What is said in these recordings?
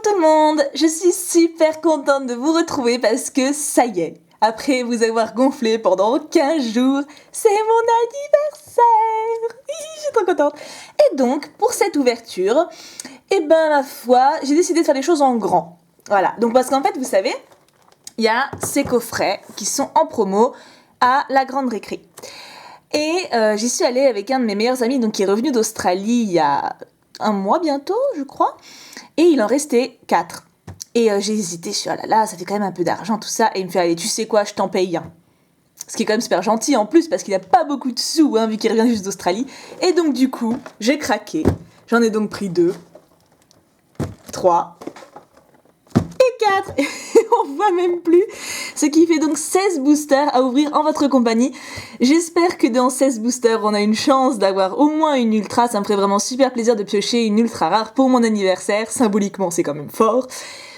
tout le monde, je suis super contente de vous retrouver parce que ça y est, après vous avoir gonflé pendant 15 jours, c'est mon anniversaire. Je suis trop contente. Et donc, pour cette ouverture, ma foi, j'ai décidé de faire les choses en grand. Voilà, donc parce qu'en fait, vous savez, il y a ces coffrets qui sont en promo à la Grande Récré. Et j'y suis allée avec un de mes meilleurs amis, donc qui est revenu d'Australie il y a un mois bientôt, je crois. Et il en restait 4. Et j'ai hésité, je suis oh là là, ça fait quand même un peu d'argent tout ça. Et il me fait allez, tu sais quoi, je t'en paye un. Ce qui est quand même super gentil en plus parce qu'il n'a pas beaucoup de sous vu qu'il revient juste d'Australie. Et donc du coup, j'ai craqué. J'en ai donc pris 2, 3 et 4. Et on voit même plus. Ce qui fait donc 16 boosters à ouvrir en votre compagnie. J'espère que dans 16 boosters, on a une chance d'avoir au moins une ultra. Ça me ferait vraiment super plaisir de piocher une ultra rare pour mon anniversaire. Symboliquement, c'est quand même fort.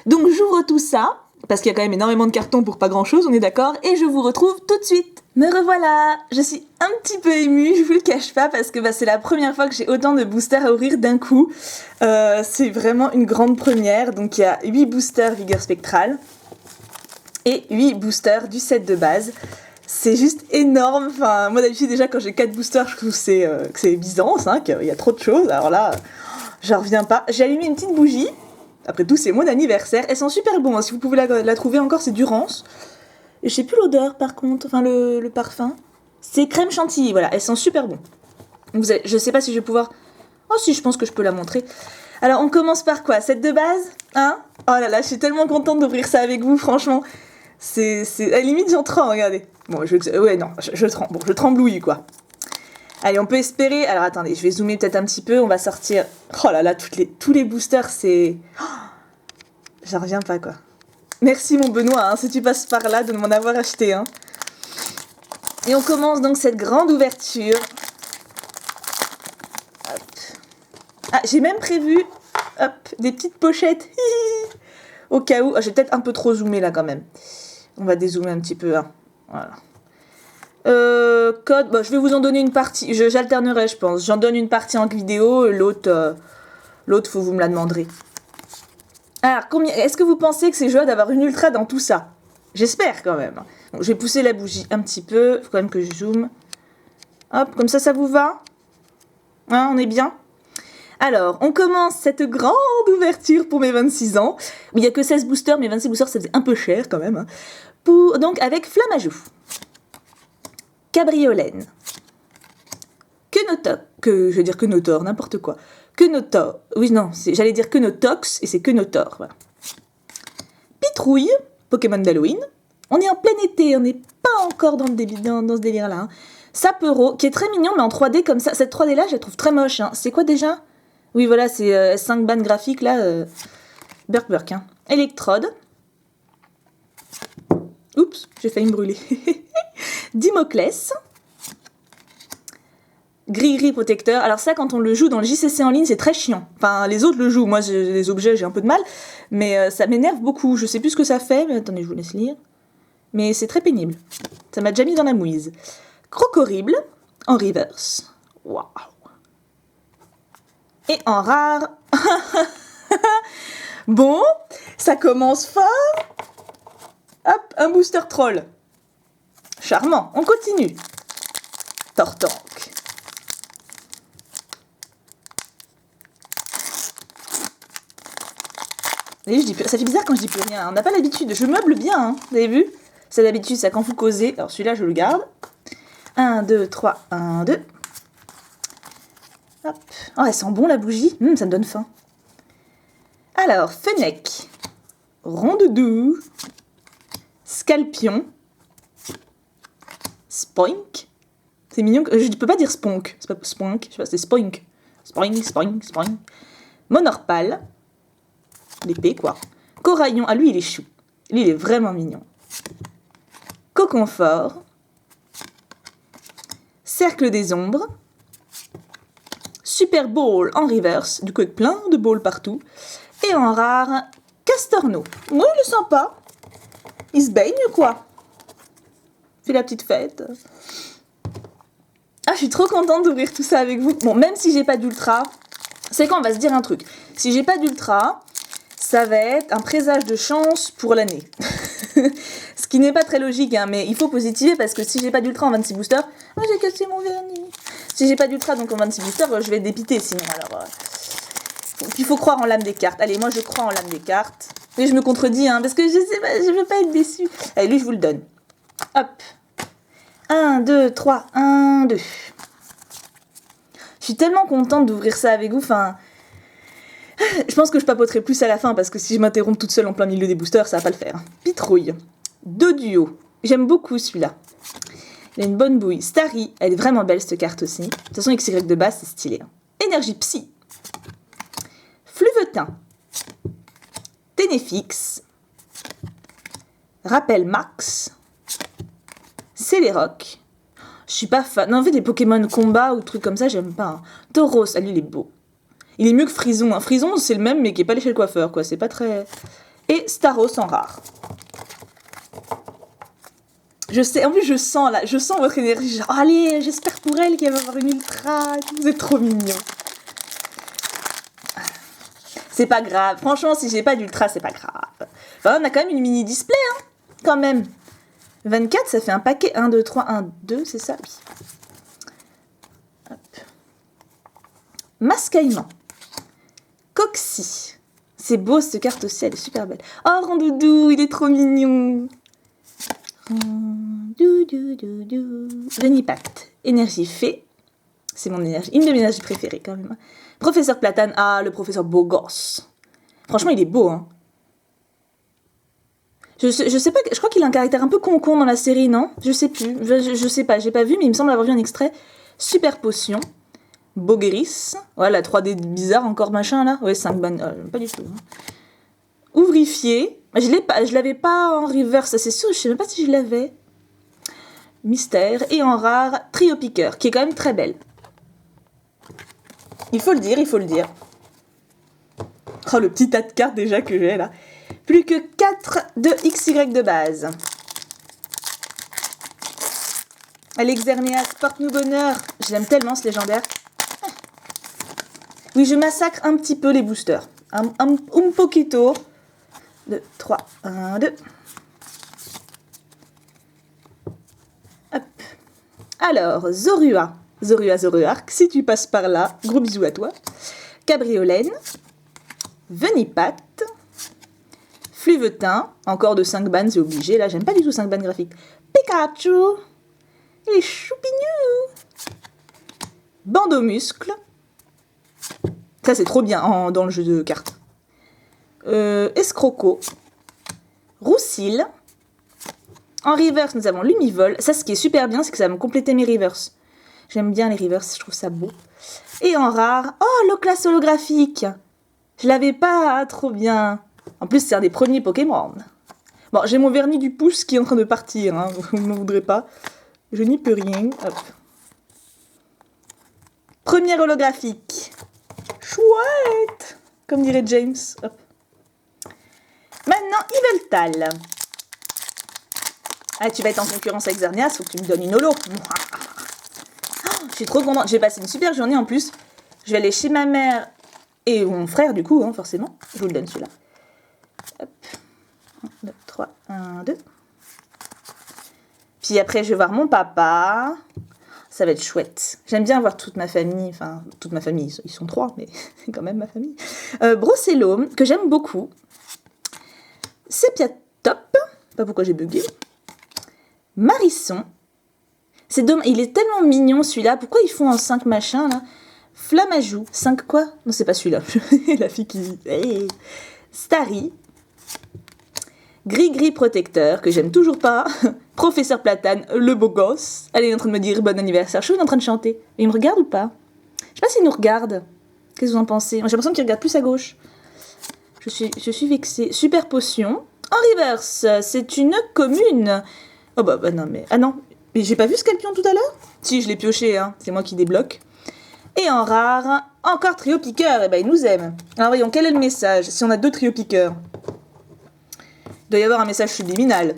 Donc j'ouvre tout ça, parce qu'il y a quand même énormément de cartons pour pas grand chose, on est d'accord, et je vous retrouve tout de suite. Me revoilà. Je suis un petit peu émue, je vous le cache pas, parce que c'est la première fois que j'ai autant de boosters à ouvrir d'un coup. C'est vraiment une grande première. Donc il y a 8 boosters Vigueur Spectrale et 8 boosters du set de base. C'est juste énorme. Enfin, moi d'habitude déjà quand j'ai 4 boosters, je trouve que c'est Byzance, qu'il y a trop de choses. Alors là, j'en reviens pas. J'ai allumé une petite bougie. Après tout, c'est mon anniversaire. Elles sont super bonnes. Si vous pouvez la trouver encore, c'est Durance. Et je sais plus l'odeur par contre, enfin le parfum. C'est crème chantilly, voilà. Elles sont super bonnes. Je sais pas si je vais pouvoir... Oh si, je pense que je peux la montrer. Alors on commence par quoi? Cette de base, hein? Oh là là, je suis tellement contente d'ouvrir ça avec vous, franchement. C'est à la limite, j'en tremble, regardez. Bon, je tremble. Bon, je tremblouille, quoi. Allez, on peut espérer... Alors attendez, je vais zoomer peut-être un petit peu. On va sortir... Oh là là, tous les boosters, c'est... Oh, j'en reviens pas, quoi. Merci, mon Benoît, si tu passes par là, de m'en avoir acheté. Et on commence donc cette grande ouverture. Hop. Ah, j'ai même prévu des petites pochettes. Au cas où... j'ai peut-être un peu trop zoomé, là, quand même. On va dézoomer un petit peu. Voilà. Code, je vais vous en donner une partie. J'alternerai, je pense. J'en donne une partie en vidéo, l'autre, vous me la demanderez. Alors, est-ce que vous pensez que c'est jouable d'avoir une ultra dans tout ça? J'espère quand même. Bon, je vais pousser la bougie un petit peu. Il faut quand même que je zoome. Hop, comme ça vous va? On est bien? Alors, on commence cette grande ouverture pour mes 26 ans. Il n'y a que 16 boosters, mais 26 boosters, ça faisait un peu cher quand même. Donc, avec Flamme à Joux. Cabriolène. Quenotor, n'importe quoi. Quenotor, oui non, j'allais dire Quenotox et c'est Quenotor, voilà. Pitrouille, Pokémon d'Halloween. On est en plein été, on n'est pas encore dans ce délire-là. Sapero, qui est très mignon, mais en 3D comme ça. Cette 3D-là, je la trouve très moche. C'est quoi déjà? Oui, voilà, c'est 5 bandes graphiques, là. Burk. Electrode. Oups, j'ai failli me brûler. Dimoclès. Gris protecteur. Alors ça, quand on le joue dans le JCC en ligne, c'est très chiant. Enfin, les autres le jouent. Moi, les objets, j'ai un peu de mal. Mais ça m'énerve beaucoup. Je sais plus ce que ça fait. Mais attendez, je vous laisse lire. Mais c'est très pénible. Ça m'a déjà mis dans la mouise. Crocorible, en reverse. Waouh. Et en rare... Bon, ça commence fort. Hop, un booster troll. Charmant. On continue. Tortank. Et ça fait bizarre quand je dis plus rien. On n'a pas l'habitude. Je meuble bien, vous avez vu? C'est d'habitude, ça quand vous causez. Alors celui-là, je le garde. 1, 2, 3, 1, 2. Hop. Oh, elle sent bon la bougie. Ça me donne faim. Alors, Fennec. Rondoudou. Scalpion. Spoink. C'est mignon. Je ne peux pas dire Sponk. C'est pas Spoink. Je sais pas, c'est Spoink. Spoink. Monorpal. L'épée, quoi. Coraillon. Ah, lui, il est chou. Lui, il est vraiment mignon. Coconfort. Cercle des ombres. Super Ball en reverse. Du coup, avec plein de balls partout. Et en rare, Castorno. Oui, il est sympa. Il se baigne, quoi. Fait la petite fête. Ah, je suis trop contente d'ouvrir tout ça avec vous. Bon, même si j'ai pas d'ultra, c'est quand on va se dire un truc. Si j'ai pas d'ultra, ça va être un présage de chance pour l'année. Ce qui n'est pas très logique, hein, mais il faut positiver parce que si j'ai pas d'ultra en 26 boosters... Ah, j'ai cassé mon vernis. Si j'ai pas d'ultra donc en 26 boosters, je vais dépiter sinon. Alors, il faut croire en l'âme des cartes. Allez, moi je crois en l'âme des cartes. Et je me contredis, hein, parce que je sais pas, je veux pas être déçue. Allez, lui je vous le donne. Hop. 1, 2, 3, 1, 2. Je suis tellement contente d'ouvrir ça avec vous, enfin... Je pense que je papoterai plus à la fin, parce que si je m'interromps toute seule en plein milieu des boosters, ça va pas le faire. Pitrouille. 2 duos. J'aime beaucoup celui-là. Il a une bonne bouille. Starry, elle est vraiment belle cette carte aussi. De toute façon, XY de base, c'est stylé. Hein. Énergie Psy. Fluvetin. Ténéfix. Rappel Max. Céléroc. Je suis pas fan. Non, en fait, des Pokémon combat ou trucs comme ça, j'aime pas. Hein. Tauros, lui, il est beau. Il est mieux que Frison. Hein. Frison, c'est le même, mais qui est pas allé chez le coiffeur, quoi. C'est pas très... Et Staros en rare. Je sais, en plus, je sens votre énergie. Genre, allez, j'espère pour elle qu'elle va avoir une ultra. Vous êtes trop mignons. C'est pas grave. Franchement, si j'ai pas d'ultra, c'est pas grave. Enfin, on a quand même une mini display, hein. Quand même. 24, ça fait un paquet. 1, 2, 3, 1, 2, c'est ça? Oui. Hop. Mascaillement. Coxy. C'est beau, cette carte aussi, elle est super belle. Oh, Rondoudou, il est trop mignon. Rondoudou. Venipact. Énergie fée. C'est mon énergie. Une de mes énergies préférées, quand même. Professeur Platane. Ah, le professeur beau gosse. Franchement, il est beau, hein. Je sais pas, je crois qu'il a un caractère un peu con-con dans la série, non? Je sais plus, je sais pas, j'ai pas vu, mais il me semble avoir vu un extrait. Super potion, Bogeris, ouais, la 3D bizarre, encore machin là, ouais, 5 ban, pas du tout. Hein. Ouvrifié, je l'avais pas en reverse, ça c'est sûr, je sais même pas si je l'avais. Mystère, et en rare, Trio Piqueur, qui est quand même très belle. Il faut le dire, il faut le dire. Oh, le petit tas de cartes déjà que j'ai là. Plus que 4 de XY de base. Alexerneas, porte-nous bonheur. Je l'aime tellement ce légendaire. Oui, je massacre un petit peu les boosters. Un poquito. 2, 3, 1, 2. Hop. Alors, Zorua. Zoruark, si tu passes par là, gros bisous à toi. Cabriolène. Venipact. Fluvetin, encore de 5 bans, c'est obligé. Là, j'aime pas du tout 5 bans graphiques. Pikachu, il est choupignou. Bandomuscle. Ça, c'est trop bien dans le jeu de cartes. Escroco. Roussil. En reverse, nous avons Lumivol. Ça, ce qui est super bien, c'est que ça va me compléter mes reverse. J'aime bien les reverse, je trouve ça beau. Et en rare, oh, l'Oclas holographique. Je l'avais pas, trop bien. En plus, c'est un des premiers Pokémon. Bon, j'ai mon vernis du pouce qui est en train de partir, hein. Vous ne m'en voudrez pas. Je n'y peux rien. Hop. Première holographique. Chouette, comme dirait James. Hop. Maintenant, Yveltal. Ah, tu vas être en concurrence avec Xerneas, faut que tu me donnes une holo. Je suis trop contente. J'ai passé une super journée en plus. Je vais aller chez ma mère et mon frère, du coup, hein, forcément. Je vous le donne celui-là. Hop. 1, 2, 3, 1, 2. Puis après, je vais voir mon papa. Ça va être chouette. J'aime bien voir toute ma famille. Enfin, toute ma famille. Ils sont 3, mais c'est quand même ma famille. Brocellum, que j'aime beaucoup. Sépiatop. Pas pourquoi j'ai bugué. Marisson. C'est dommage. Il est tellement mignon, celui-là. Pourquoi ils font en 5 machins, là? Flamajou. 5 quoi? Non, c'est pas celui-là. La fille qui... Hey. Starry. Gris-gris protecteur, que j'aime toujours pas. Professeur Platane, le beau gosse. Elle est en train de me dire bon anniversaire. Je suis en train de chanter. Mais il me regarde ou pas? Je sais pas s'il nous regarde. Qu'est-ce que vous en pensez? J'ai l'impression qu'il regarde plus à gauche. Je suis vexée. Super potion. En reverse, c'est une commune. Oh bah non mais... Ah non, mais j'ai pas vu Scalpion tout à l'heure? Si, je l'ai pioché, hein. C'est moi qui débloque. Et en rare, encore trio piqueur. Eh ben, il nous aime. Alors voyons, quel est le message? Si on a 2 trio piqueurs. Il doit y avoir un message subliminal.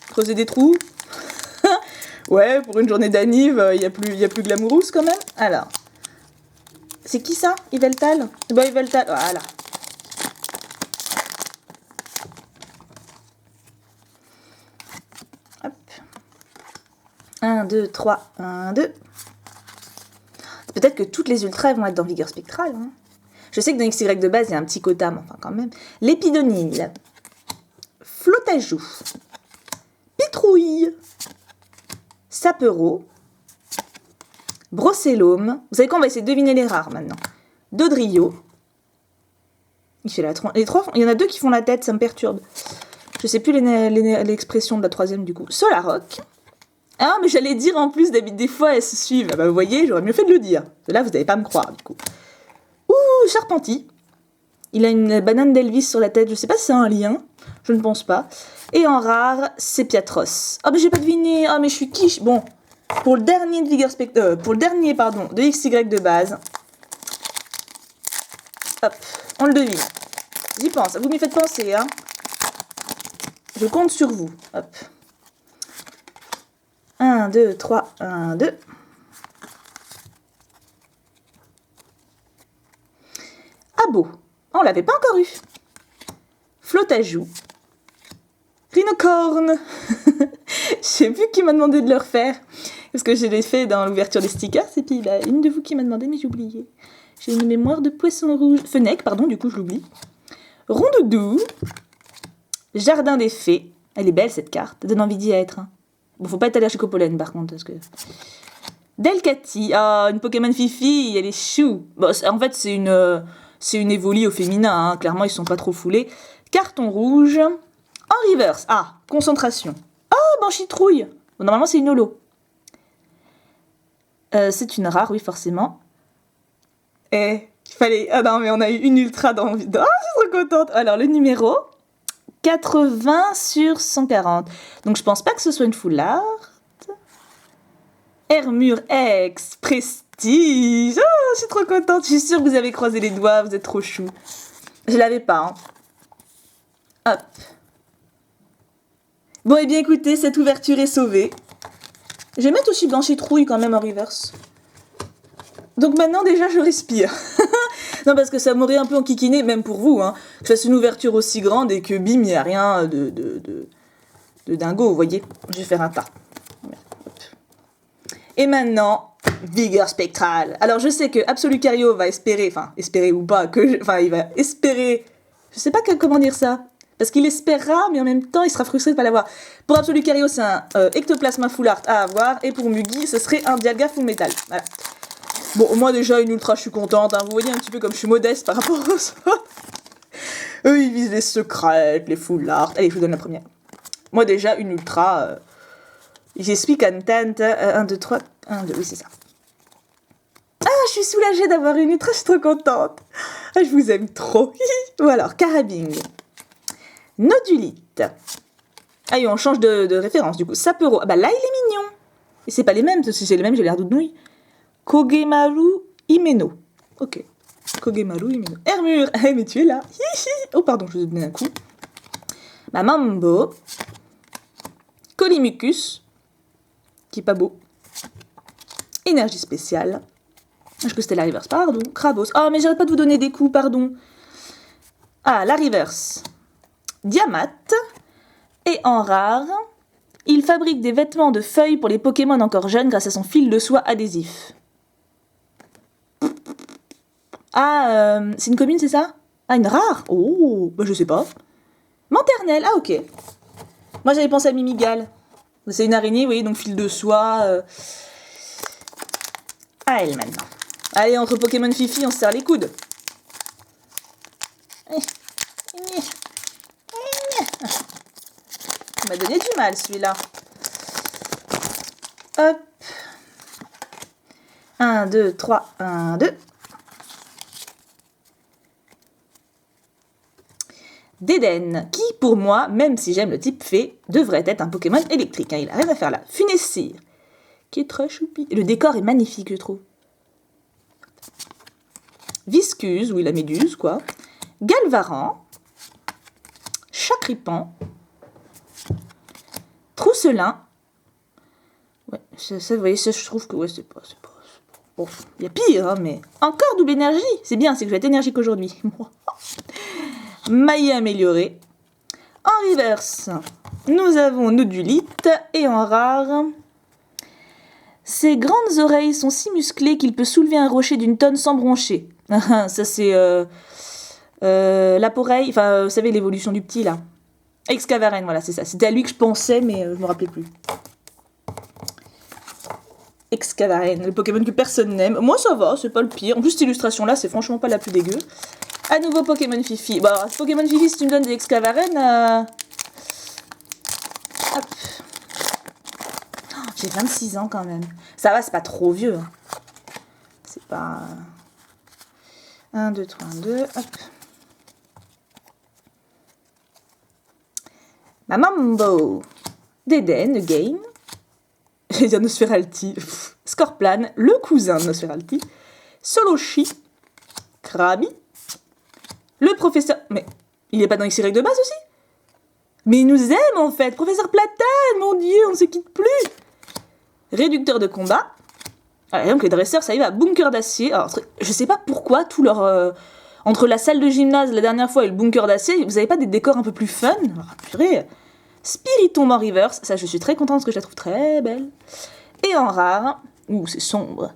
Creuser des trous. Ouais, pour une journée d'anniv, il y a plus glamoureuse quand même. Alors, c'est qui ça? Yveltal? Bah Yveltal, voilà. 1, 2, 3, 1, 2. Peut-être que toutes les ultras vont être dans Vigueur Spectrale. Hein. Je sais que dans XY de base, il y a un petit quota, mais enfin quand même. L'épidonyle. Flottajoux. Pétrouille. Sapereau. Brocellome. Vous savez quoi, on va essayer de deviner les rares maintenant. Dodrio. Il fait la les trois, il y en a 2 qui font la tête, ça me perturbe. Je sais plus l'expression de la troisième du coup. Solaroc. Ah, mais j'allais dire en plus, des fois elles se suivent. Ah bah vous voyez, j'aurais mieux fait de le dire. Là, vous n'allez pas me croire du coup. Ouh, Charpentier. Il a une banane d'Elvis sur la tête, je sais pas si c'est un lien. Je ne pense pas. Et en rare, c'est Piatros. Ah, mais j'ai pas deviné. Ah, mais je suis quiche. Bon, pour le dernier de Vigueur pour le dernier, pardon, de XY de base. Hop, on le devine. J'y pense. Vous m'y faites penser, hein. Je compte sur vous. Hop. 1, 2, 3, 1, 2. Abo. On l'avait pas encore eu. Flottajoux. Rhinocorne. Je sais plus qui m'a demandé de le refaire. Parce que je l'ai fait dans l'ouverture des stickers. Et puis, bah, une de vous qui m'a demandé, mais j'ai oublié. J'ai une mémoire de poisson rouge. Fennec, pardon, du coup, je l'oublie. Rondoudou. Jardin des fées. Elle est belle, cette carte. Elle donne envie d'y être. Hein. Bon, faut pas être allergique au pollen, par contre. Parce que... Delcati. Ah, une Pokémon Fifi. Elle est chou. Bon, en fait, c'est une évolie au féminin. Hein. Clairement, ils sont pas trop foulés. Carton rouge. En reverse. Ah, concentration. Oh, Banchitrouille. Bon, normalement, c'est une holo. C'est une rare, oui, forcément. Il fallait... Ah non, mais on a eu une ultra dans... Ah, je suis trop contente. Alors, le numéro... 80 sur 140. Donc, je pense pas que ce soit une foularde. Hermure X, Prestige. Oh, je suis trop contente. Je suis sûre que vous avez croisé les doigts. Vous êtes trop chou. Je l'avais pas. Hein. Hop. Bon, eh bien, écoutez, cette ouverture est sauvée. Je vais mettre aussi Banchitrouille quand même en reverse. Donc maintenant, déjà, je respire. Non, parce que ça m'aurait un peu enquiquiné, même pour vous, hein, que je fasse une ouverture aussi grande et que bim, il n'y a rien de dingo, vous voyez. Je vais faire un tas. Et maintenant, Vigueur Spectrale. Alors, je sais que Absolucario va espérer ou pas, il va espérer, je sais pas comment dire ça, parce qu'il espérera, mais en même temps, il sera frustré de ne pas l'avoir. Pour Absolucario, c'est un Ectoplasma Full Art à avoir, et pour Mugi, ce serait un Dialga Full Metal. Voilà. Bon, moi déjà, une ultra, je suis contente. Hein. Vous voyez un petit peu comme je suis modeste par rapport aux autres. Eux, ils visent les secrètes, les full art. Allez, je vous donne la première. Moi déjà, une ultra. Je suis contente. 1, 2, 3, 1, 2, oui, c'est ça. Ah, je suis soulagée d'avoir une ultra, je suis trop contente. Ah, je vous aime trop. Ou alors, Carabing. Nodulite. Ah, et on change de référence, du coup. Sapereau. Ah, bah là, il est mignon. Et c'est pas les mêmes, si c'est les mêmes, j'ai l'air d'oudnouille. Kogemaru Himeno. Ok. Kogemaru Himeno. Hermure. Eh, mais tu es là. Oh, pardon, je vous ai donné un coup. Mambo. Colimucus. Qui est pas beau. Énergie spéciale. Est-ce que c'était la reverse? Pardon. Krabos. Oh, mais j'arrête pas de vous donner des coups, pardon. Ah, la reverse. Diamat. Et en rare, il fabrique des vêtements de feuilles pour les Pokémon encore jeunes grâce à son fil de soie adhésif. Ah, c'est une commune, c'est ça? Ah, une rare? Oh, bah je sais pas. Manternelle, ah ok. Moi j'avais pensé à Mimigal. C'est une araignée, vous voyez, donc fil de soie. À elle maintenant. Allez, entre Pokémon Fifi, on se serre les coudes. Il m'a donné du mal celui-là. Hop. 1, 2, 3, 1, 2. D'Eden, qui pour moi, même si j'aime le type fée, devrait être un Pokémon électrique. Hein, il a rien à faire là. Funessir, qui est très choupi. Le décor est magnifique, je trouve. Viscuse, oui, la méduse, quoi. Galvaran. Chacripan. Trousselin. Ouais, ça, vous voyez, ça, je trouve que ouais, c'est pas. Bon, il y a pire, hein, mais encore double énergie. C'est bien, c'est que je vais être énergique aujourd'hui. Maillet amélioré. En reverse, nous avons Nodulite. Et en rare, Ses grandes oreilles sont si musclées qu'il peut soulever un rocher d'une tonne sans broncher. Ça c'est l'aporeille, enfin vous savez l'évolution du petit là. Excavaren, voilà c'est ça. C'était à lui que je pensais mais je me rappelais plus. Excavaren, le Pokémon que personne n'aime. Moi ça va, c'est pas le pire. En plus cette illustration là c'est franchement pas la plus dégueu. À nouveau Pokémon Fifi. Bon alors, Pokémon Fifi si tu me donnes des Excavaren... Hop. Oh, j'ai 26 ans quand même. Ça va, c'est pas trop vieux. Hein. C'est pas... 1, 2, 3, 1, 2, hop. Mamambo. Deden, again. J'ai dit Nosferalti. Scorplan, le cousin de Nosferalti. Soloshi. Krabi. Le professeur... Mais il est pas dans X-Y de base aussi? Mais il nous aime en fait. Professeur Platane, mon dieu, on ne se quitte plus. Réducteur de combat. Ah, donc les dresseurs, ça y va. Bunker d'acier. Alors, je sais pas pourquoi, tout leur... entre la salle de gymnase la dernière fois et le bunker d'acier, vous avez pas des décors un peu plus fun? Alors, purée. Spiritomb en reverse. Ça, je suis très contente parce que je la trouve très belle. Et en rare... Ouh, c'est sombre.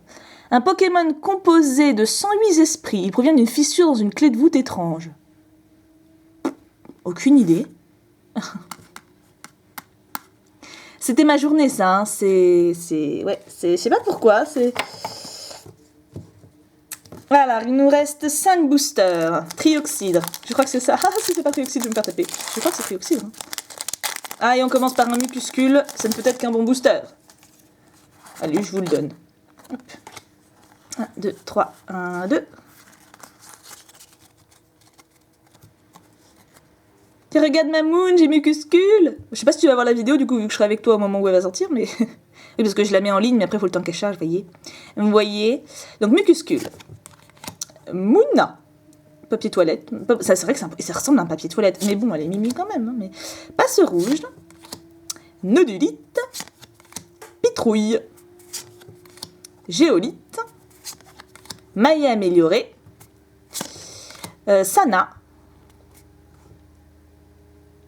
Un Pokémon composé de 108 esprits. Il provient d'une fissure dans une clé de voûte étrange. Aucune idée. C'était ma journée, ça. Hein. Ouais, je sais pas pourquoi. Voilà, il nous reste 5 boosters. Trioxyde. Je crois que c'est ça. Ah, si c'est pas Trioxyde, je vais me faire taper. Je crois que c'est Trioxyde. Hein. Ah, et on commence par un Mucuscule. Ça ne peut être qu'un bon booster. Allez, je vous le donne. Hop. 1, 2, 3, 1, 2. Tiens, regarde ma moon, j'ai Mucuscule. Je sais pas si tu vas voir la vidéo, du coup, vu que je serai avec toi au moment où elle va sortir, mais... oui, parce que je la mets en ligne, mais après, il faut le temps qu'elle charge, vous voyez. Donc, Mucuscule. Mouna. Papier toilette. Ça, c'est vrai que ça ressemble à un papier toilette, mais bon, elle est mimi quand même. Hein, mais... Passe rouge. Nodulite. Pitrouille. Géolite. Maille améliorée. Sana.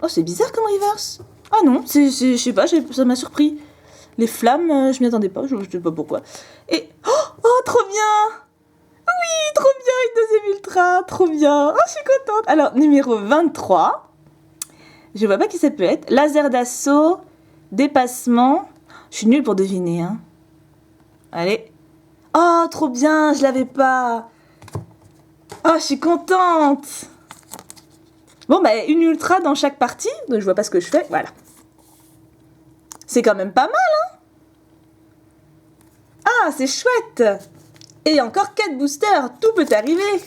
Oh, c'est bizarre comme reverse. Ah non, je sais pas, ça m'a surpris. Les flammes, je m'y attendais pas, je sais pas pourquoi. Et... Oh, trop bien! Oui, trop bien, une deuxième ultra, trop bien. Oh, je suis contente. Alors, numéro 23. Je vois pas qui ça peut être. Laser d'assaut, dépassement. Je suis nulle pour deviner, hein. Allez. Oh, trop bien, je l'avais pas. Oh, je suis contente. Bon, bah, une ultra dans chaque partie, donc je vois pas ce que je fais, voilà. C'est quand même pas mal, hein? Ah, c'est chouette! Et encore 4 boosters, tout peut arriver!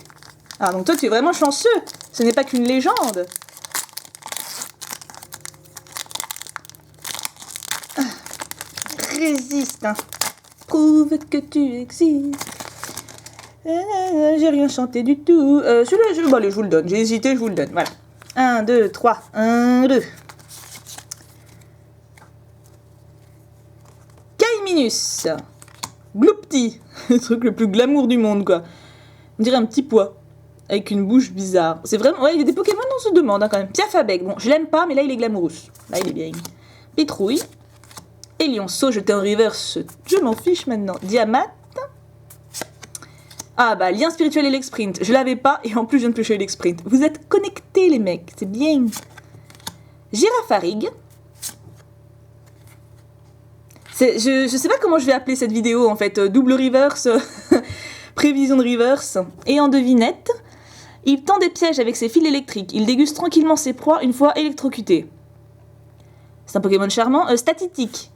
Ah, donc toi, tu es vraiment chanceux, ce n'est pas qu'une légende. Ah, résiste, hein. Prouve que tu existes. J'ai rien chanté du tout. Celui-là, bon, allez, je vous le donne, j'ai hésité, je vous le donne, voilà. 1, 2, 3, 1, 2. Kaiminus. Gloupti. Le truc le plus glamour du monde, quoi. On dirait un petit pois. Avec une bouche bizarre. C'est vraiment... Ouais, il y a des Pokémon, on se demande, hein, quand même. Piafabec. Bon, je l'aime pas, mais là, il est glamoureux. Là, il est bien. Pitrouille. Elionceau, jeté en reverse. Je m'en fiche, maintenant. Diamate. Ah bah, lien spirituel et l'exprint. Je l'avais pas et en plus je viens de piocher l'exprint. Vous êtes connectés les mecs, c'est bien. Girafarig. Je sais pas comment je vais appeler cette vidéo en fait. Double reverse, prévision de reverse. Et en devinette, il tend des pièges avec ses fils électriques. Il déguste tranquillement ses proies une fois électrocuté. C'est un Pokémon charmant. Statitique.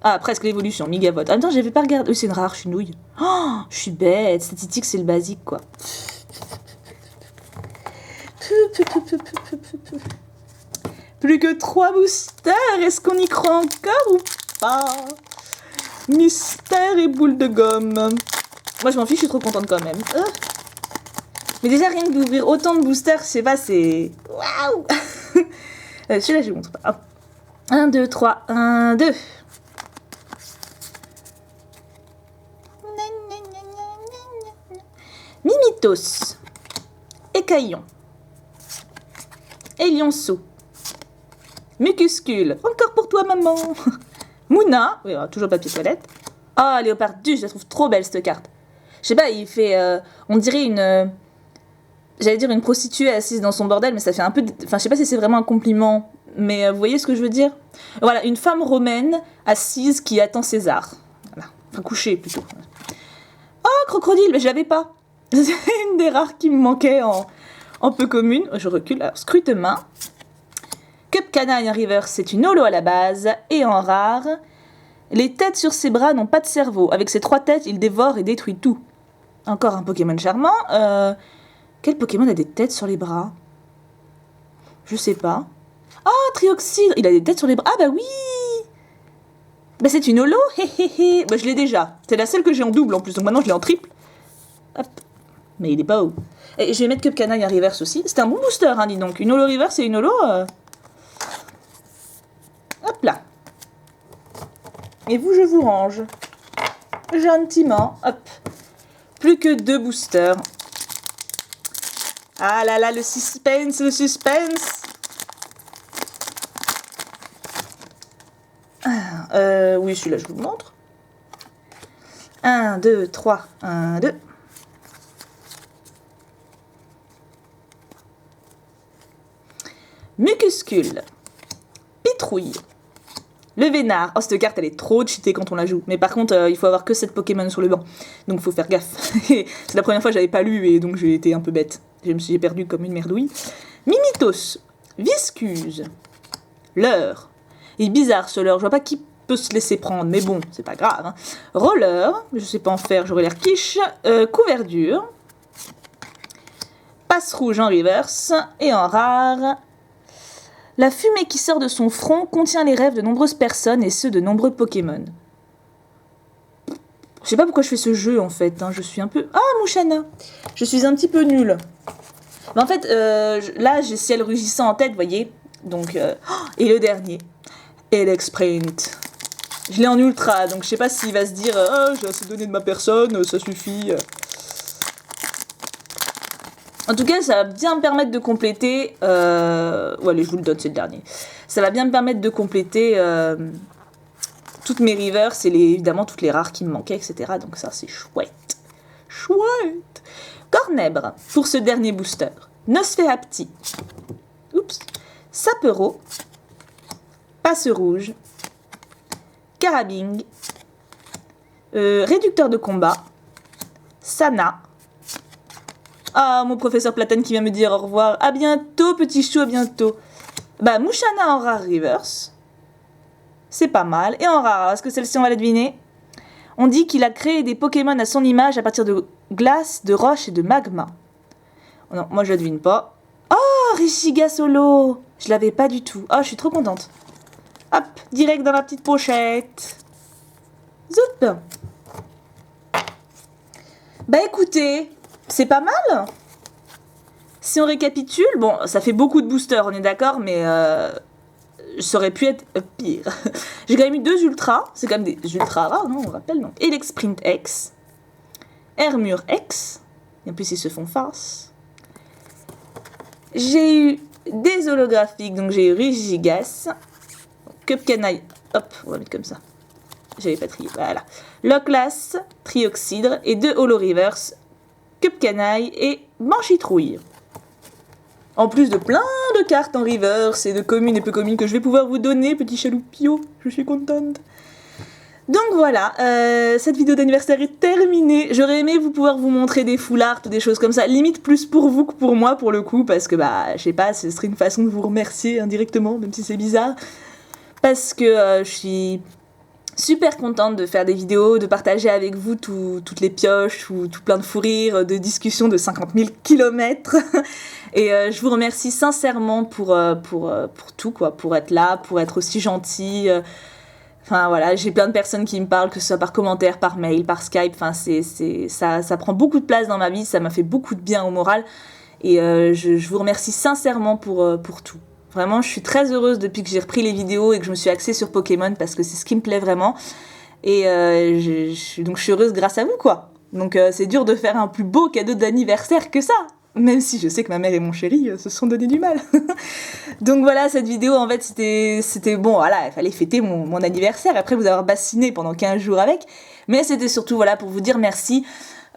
Ah, presque l'évolution, Migavolt. En même temps, j'avais pas regardé. C'est une rare, je suis nouille. Oh, je suis bête. Statistique, c'est le basique, quoi. Plus que 3 boosters. Est-ce qu'on y croit encore ou pas? Mystère et boule de gomme. Moi, je m'en fiche, je suis trop contente quand même. Mais déjà, rien que d'ouvrir autant de boosters, je sais pas, c'est... Waouh. Celui-là, je vous montre pas. 1, 2, 3, 1, 2. Mimitos. Écaillon. Elionceau. Mucuscule. Encore pour toi, maman. Mouna. Oui, toujours papier toilette. Ah, Léopardus, je la trouve trop belle cette carte. Je sais pas, il fait... on dirait une... j'allais dire une prostituée assise dans son bordel, mais ça fait un peu... Enfin, je sais pas si c'est vraiment un compliment, mais vous voyez ce que je veux dire? Voilà, une femme romaine assise qui attend César. Voilà. Enfin, couchée plutôt. Oh, crocodile, mais je l'avais pas. C'est une des rares qui me manquait en peu commune. Je recule. Alors, scrute-main. Cup Canine River, c'est une holo à la base. Et en rare, les têtes sur ses bras n'ont pas de cerveau. Avec ses 3 têtes, il dévore et détruit tout. Encore un Pokémon charmant. Quel Pokémon a des têtes sur les bras? Je sais pas. Ah, Trioxydre, il a des têtes sur les bras. Ah bah oui. Bah c'est une holo. Bah je l'ai déjà. C'est la seule que j'ai en double en plus, donc maintenant je l'ai en triple. Hop. Mais il est pas haut. Et je vais mettre Cup Canine Reverse aussi. C'était un bon booster, hein, dis donc. Une holo reverse et une holo... Hop là. Et vous, je vous range. Gentiment. Hop. Plus que 2 boosters. Ah là là, le suspense, le suspense. Oui, celui-là, je vous le montre. 1, 2, 3. 1, 2. Mucuscule. Pitrouille. Le Vénard. Oh, cette carte, elle est trop cheatée quand on la joue. Mais par contre, il faut avoir que 7 Pokémon sur le banc. Donc, il faut faire gaffe. C'est la première fois que j'avais pas lu et donc j'ai été un peu bête. J'ai perdu comme une merdouille. Mimitos. Viscuse. Leurre. Il est bizarre ce leurre. Je vois pas qui peut se laisser prendre. Mais bon, c'est pas grave. Hein. Roller. Je sais pas en faire. J'aurais l'air quiche. Couverture. Passe rouge en reverse. Et en rare... La fumée qui sort de son front contient les rêves de nombreuses personnes et ceux de nombreux Pokémon. Je sais pas pourquoi je fais ce jeu en fait, hein. Je suis un peu... Ah, Mouchana. Je suis un petit peu nulle. Mais en fait, là j'ai ciel rugissant en tête, vous voyez. Donc, et le dernier, Elexprint. Je l'ai en ultra, donc je sais pas s'il va se dire oh, j'ai assez donné de ma personne, ça suffit. En tout cas, ça va bien me permettre de compléter... allez, je vous le donne, c'est le dernier. Ça va bien me permettre de compléter toutes mes rivers et évidemment toutes les rares qui me manquaient, etc. Donc ça, c'est chouette. Chouette. Cornèbre, pour ce dernier booster. Nosferapti. Oups. Sapero. Passe rouge. Carabing. Réducteur de combat. Sana. Ah, mon professeur Platane qui vient me dire au revoir. À bientôt, petit chou, à bientôt. Bah, Mouchana en rare reverse. C'est pas mal. Et en rare, est-ce que celle-ci, on va la deviner? On dit qu'il a créé des Pokémon à son image à partir de glace, de roche et de magma. Oh non, moi je la devine pas. Oh, Rishiga Solo. Je l'avais pas du tout. Oh, je suis trop contente. Hop, direct dans la petite pochette. Zoup. Bah écoutez... C'est pas mal. Si on récapitule, bon, ça fait beaucoup de boosters, on est d'accord, mais ça aurait pu être pire. J'ai quand même eu 2 ultras, c'est quand même des ultras rares, non, on rappelle, non. Elexprint X, Hermure X, et en plus ils se font face. J'ai eu des holographiques, donc j'ai eu Rigigas, Cup Canine, hop, on va mettre comme ça. J'avais pas trié, voilà. Locklass, Trioxydre et 2 Holo Reverse. Cup Canaille et Manchitrouille. En plus de plein de cartes en reverse et de communes et peu communes que je vais pouvoir vous donner, petit chaloupio, je suis contente. Donc voilà, cette vidéo d'anniversaire est terminée. J'aurais aimé pouvoir vous montrer des full art ou des choses comme ça, limite plus pour vous que pour moi pour le coup, parce que bah, je sais pas, ce serait une façon de vous remercier indirectement, même si c'est bizarre. Parce que je suis... super contente de faire des vidéos, de partager avec vous toutes les pioches, ou tout plein de fous rires, de discussions de 50 000 kilomètres. Et je vous remercie sincèrement pour tout, quoi, pour être là, pour être aussi gentil. Enfin voilà, j'ai plein de personnes qui me parlent, que ce soit par commentaire, par mail, par Skype. Enfin, ça prend beaucoup de place dans ma vie, ça m'a fait beaucoup de bien au moral. Et je vous remercie sincèrement pour tout. Vraiment, je suis très heureuse depuis que j'ai repris les vidéos et que je me suis axée sur Pokémon parce que c'est ce qui me plaît vraiment. Et donc je suis heureuse grâce à vous, quoi. Donc c'est dur de faire un plus beau cadeau d'anniversaire que ça. Même si je sais que ma mère et mon chéri se sont donné du mal. Donc voilà, cette vidéo, en fait, c'était bon, voilà, il fallait fêter mon anniversaire, après vous avoir bassiné pendant 15 jours avec. Mais c'était surtout, voilà, pour vous dire merci.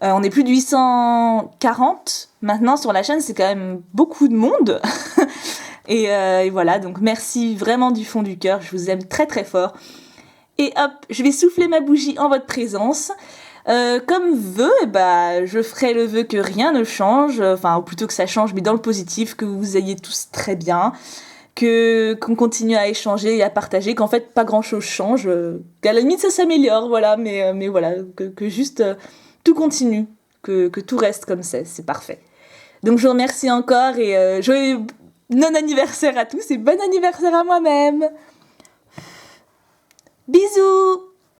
On est plus de 840 maintenant sur la chaîne, c'est quand même beaucoup de monde. Et voilà, donc merci vraiment du fond du cœur, je vous aime très très fort. Et hop, je vais souffler ma bougie en votre présence. Comme vœu, je ferai le vœu que rien ne change, enfin, ou plutôt que ça change, mais dans le positif, que vous ayez tous très bien, qu'on continue à échanger et à partager, qu'en fait pas grand chose change, qu'à la limite ça s'améliore, voilà, mais voilà, que juste tout continue, que tout reste comme c'est parfait. Donc je vous remercie encore et joyeux non-anniversaire à tous et bon anniversaire à moi-même. Bisous!